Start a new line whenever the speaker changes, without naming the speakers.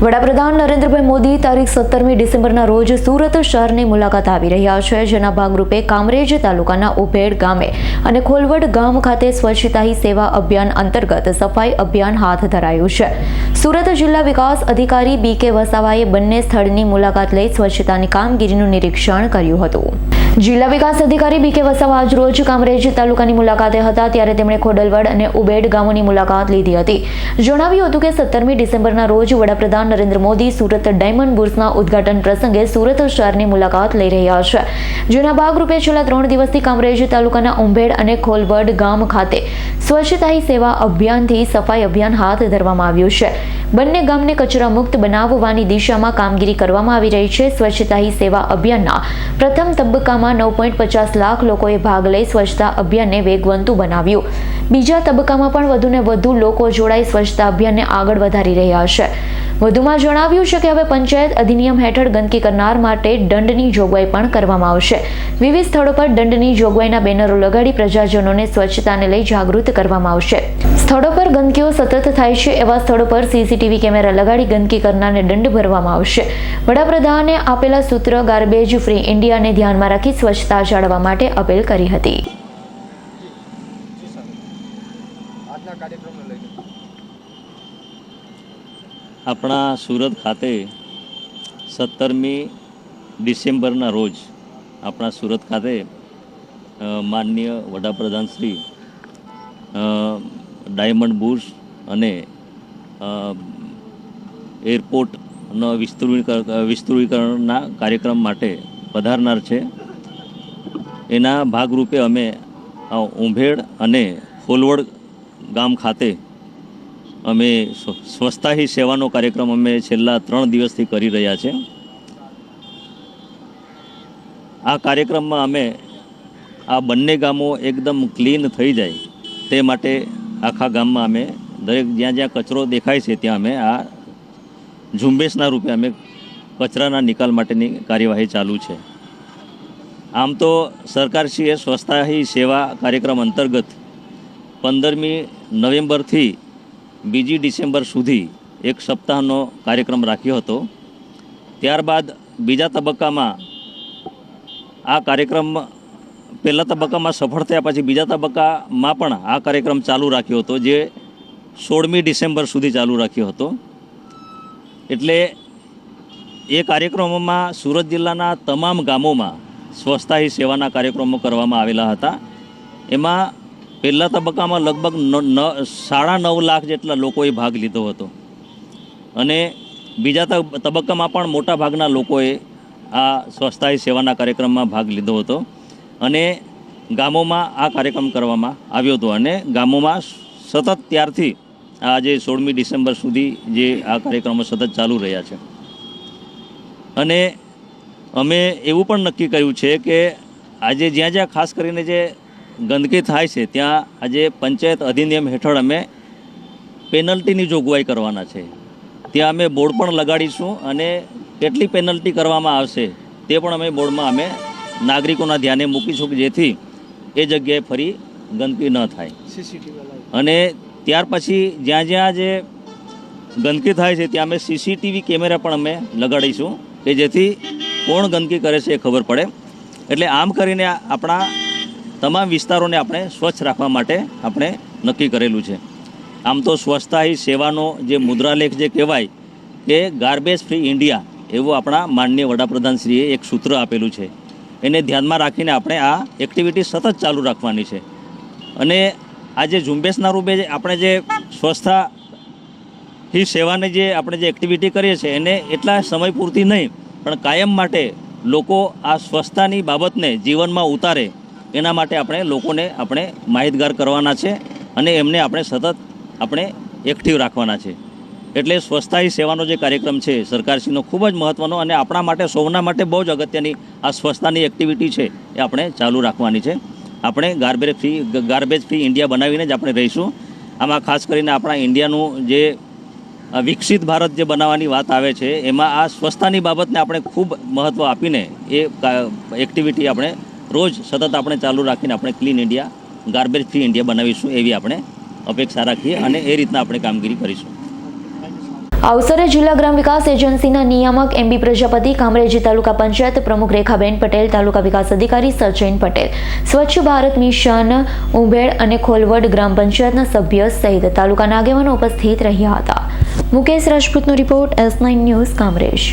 વડાપ્રધાન નરેન્દ્રભાઈ મોદી તારીખ 17મી ડિસેમ્બરના રોજ સુરત શહેરની મુલાકાત આવી રહ્યા છે, જેના ભાગરૂપે કામરેજ તાલુકાના ઉભેડ ગામે અને ખોલવડ ગામ ખાતે સ્વચ્છતા હી સેવા અભિયાન અંતર્ગત સફાઈ અભિયાન હાથ ધરાયું છે। સુરત જિલ્લા વિકાસ અધિકારી BK વસાવાએ બંને સ્થળની મુલાકાત લઈ સ્વચ્છતાની કામગીરીનું નિરીક્ષણ કર્યું હતું। જિલ્લા વિકાસ અધિકારી BK વસાવા આજ રોજ કામરેજ તાલુકાની મુલાકાતે હતા, ત્યારે તેમણે ખોડલવડ અને ઉબેડ ગામોની મુલાકાત લીધી હતી। જણાવ્યું હતું કે 17મી ડિસેમ્બરના રોજ વડાપ્રધાન નરેન્દ્ર મોદી સુરત ડાયમંડ બુર્સના ઉદ્ઘાટન પ્રસંગે સુરત શહેરની મુલાકાત લઈ રહ્યા છે, જેના ભાગરૂપે છેલ્લા 3 દિવસથી કામરેજ તાલુકાના ઉંભેડ અને ખોલવડ ગામ ખાતે સ્વચ્છતા હી સેવા અભિયાનથી સફાઈ અભિયાન હાથ ધરવામાં આવ્યું છે। બંને ગામને કચરા મુક્ત બનાવવાની દિશામાં કામગીરી કરવામાં આવી રહી છે। સ્વચ્છતા હી સેવા અભિયાનના પ્રથમ તબક્કામાં 9.50 લાખ લોકોએ ભાગ લઈ સ્વચ્છતા અભિયાનને વેગવંતુ બનાવ્યું। બીજા તબક્કામાં પણ વધુને વધુ લોકો જોડાઈ સ્વચ્છતા અભિયાનને આગળ વધારી રહ્યા છે। વધુમાં જણાવ્યું છે કે હવે પંચાયત અધિનિયમ હેઠળ ગંદકી કરનાર માટે દંડની જોગવાઈ પણ કરવામાં આવશે। વિવિધ સ્થળો પર દંડની જોગવાઈના બેનરો લગાડી પ્રજાજનોને સ્વચ્છતાને લઈ જાગૃત કરવામાં આવશે। સ્થળો પર ગંદકીઓ સતત થાય છે એવા સ્થળો પર CCTV કેમેરા લગાડી ગંદકી કરનારને દંડ ભરવામાં આવશે। વડાપ્રધાને આપેલા સૂત્ર ગાર્બેજ ફ્રી ઇન્ડિયાને ધ્યાનમાં રાખી સ્વચ્છતા જાળવવા માટે અપીલ કરી હતી।
આપણા સુરત ખાતે 17મી ડિસેમ્બરના રોજ આપણા સુરત ખાતે માનનીય વડાપ્રધાન શ્રી ડાયમંડ બુર્સ અને એરપોર્ટનો વિસ્તૃતિકરણના કાર્યક્રમ માટે પધારનાર છે। એના ભાગરૂપે અમે ઉંભેડ અને ખોલવડ ગામ ખાતે અમે સ્વચ્છતા હી સેવાનો કાર્યક્રમ અમે છેલ્લા 3 દિવસથી કરી રહ્યા છે। આ કાર્યક્રમમાં અમે આ બંને ગામો એકદમ ક્લીન થઈ જાય તે માટે આખા ગામમાં અમે દરેક જ્યાં જ્યાં કચરો દેખાય છે ત્યાં અમે આ ઝુંબેશના રૂપે અમે કચરાના નિકાલ માટેની કાર્યવાહી ચાલુ છે। આમ તો સરકારશ્રીએ સ્વચ્છતા હી સેવા કાર્યક્રમ અંતર્ગત 15મી નવેમ્બરથી 2 ડિસેમ્બર સુધી એક સપ્તાહનો કાર્યક્રમ રાખ્યો હતો। ત્યારબાદ બીજા તબક્કામાં આ કાર્યક્રમ પહેલા તબક્કામાં સફળ થયા પછી બીજા તબક્કામાં પણ આ કાર્યક્રમ ચાલુ રાખ્યો હતો, જે 16મી ડિસેમ્બર સુધી ચાલુ રાખ્યો હતો। એટલે એ કાર્યક્રમોમાં સુરત જિલ્લાના તમામ ગામોમાં સ્વચ્છતા હી સેવાના કાર્યક્રમો કરવામાં આવેલા હતા। એમાં પહેલા તબક્કામાં લગભગ 9.5 લાખ જેટલા લોકોએ ભાગ લીધો હતો અને બીજા તબક્કામાં પણ મોટા ભાગના લોકોએ આ સ્વચ્છતા હી સેવાના કાર્યક્રમમાં ભાગ લીધો હતો અને ગામોમાં આ કાર્યક્રમ કરવામાં આવ્યો હતો અને ગામોમાં સતત ત્યારથી આજે 16મી ડિસેમ્બર સુધી જે આ કાર્યક્રમો સતત ચાલુ રહ્યા છે। અને અમે એવું પણ નક્કી કર્યું છે કે આજે જ્યાં જ્યાં ખાસ કરીને જે ગંદકી થાય છે ત્યાં આજે પંચાયત અધિનિયમ હેઠળ અમે પેનલ્ટીની જોગવાઈ કરવાના છે। ત્યાં અમે બોર્ડ પણ લગાડીશું અને કેટલી પેનલ્ટી કરવામાં આવશે તે પણ અમે બોર્ડમાં અમે નાગરિકોના ધ્યાને મૂકીશું, જેથી એ જગ્યાએ ફરી ગંદકી ન થાય। અને ત્યાર પછી જ્યાં જ્યાં જે ગંદકી થાય છે ત્યાં અમે CCTV કેમેરા પણ અમે લગાડીશું કે જેથી કોણ ગંદકી કરે છે એ ખબર પડે। એટલે આમ કરીને આપણા તમામ વિસ્તારોને આપણે સ્વચ્છ રાખવા માટે આપણે નક્કી કરેલું છે। આમ તો સ્વચ્છતા હી સેવાનો જે મુદ્રાલેખ જે કહેવાય કે ગાર્બેજ ફ્રી ઇન્ડિયા એવું આપણા માનનીય વડાપ્રધાનશ્રીએ એક સૂત્ર આપેલું છે, એને ધ્યાનમાં રાખીને આપણે આ એક્ટિવિટી સતત ચાલુ રાખવાની છે। અને આ જે ઝુંબેશના રૂપે આપણે જે સ્વચ્છતા હી સેવાની જે આપણે જે એક્ટિવિટી કરીએ છીએ એને એટલા સમય પૂરતી નહીં પણ કાયમ માટે લોકો આ સ્વચ્છતાની બાબતને જીવનમાં ઉતારે એના માટે આપણે લોકોને આપણે માહિતગાર કરવાના છે અને એમને આપણે સતત આપણે એક્ટિવ રાખવાના છે। એટલે સ્વચ્છતા હી સેવાનો જે કાર્યક્રમ છે સરકારશ્રીનો ખૂબ જ મહત્ત્વનો અને આપણા માટે સૌના માટે બહુ જ અગત્યની આ સ્વચ્છતાની એક્ટિવિટી છે એ આપણે ચાલુ રાખવાની છે। આપણે ગાર્બેજ ફ્રી ઇન્ડિયા બનાવીને જ આપણે રહીશું। આમાં ખાસ કરીને આપણા ઇન્ડિયાનું જે વિકસિત ભારત જે બનાવવાની વાત આવે છે એમાં આ સ્વચ્છતાની બાબતને આપણે ખૂબ મહત્ત્વ આપીને એ એક્ટિવિટી આપણે રોજ સતત આપણે ચાલુ રાખીને આપણે clean India, garbage free India બનાવીશું એવી આપણે અપેક્ષા રાખીએ અને એ રીતના આપણે કામગીરી કરીશું।
આ અવસરે જિલ્લા ગ્રામ વિકાસ એજન્સીના નિયામક MB પ્રજાપતિ, કામરેજ તાલુકા પંચાયત પ્રમુખ રેખાબેન પટેલ, તાલુકા વિકાસ અધિકારી સચિન પટેલ, સ્વચ્છ ભારત મિશન ઉંભેડ અને ખોલવડ ગ્રામ પંચાયતના સભ્ય સહિત તાલુકાના આગેવાનો ઉપસ્થિત રહ્યા હતા. મુકેશ રાજપૂતનો રિપોર્ટ, S9 ન્યૂઝ, કામરેજ.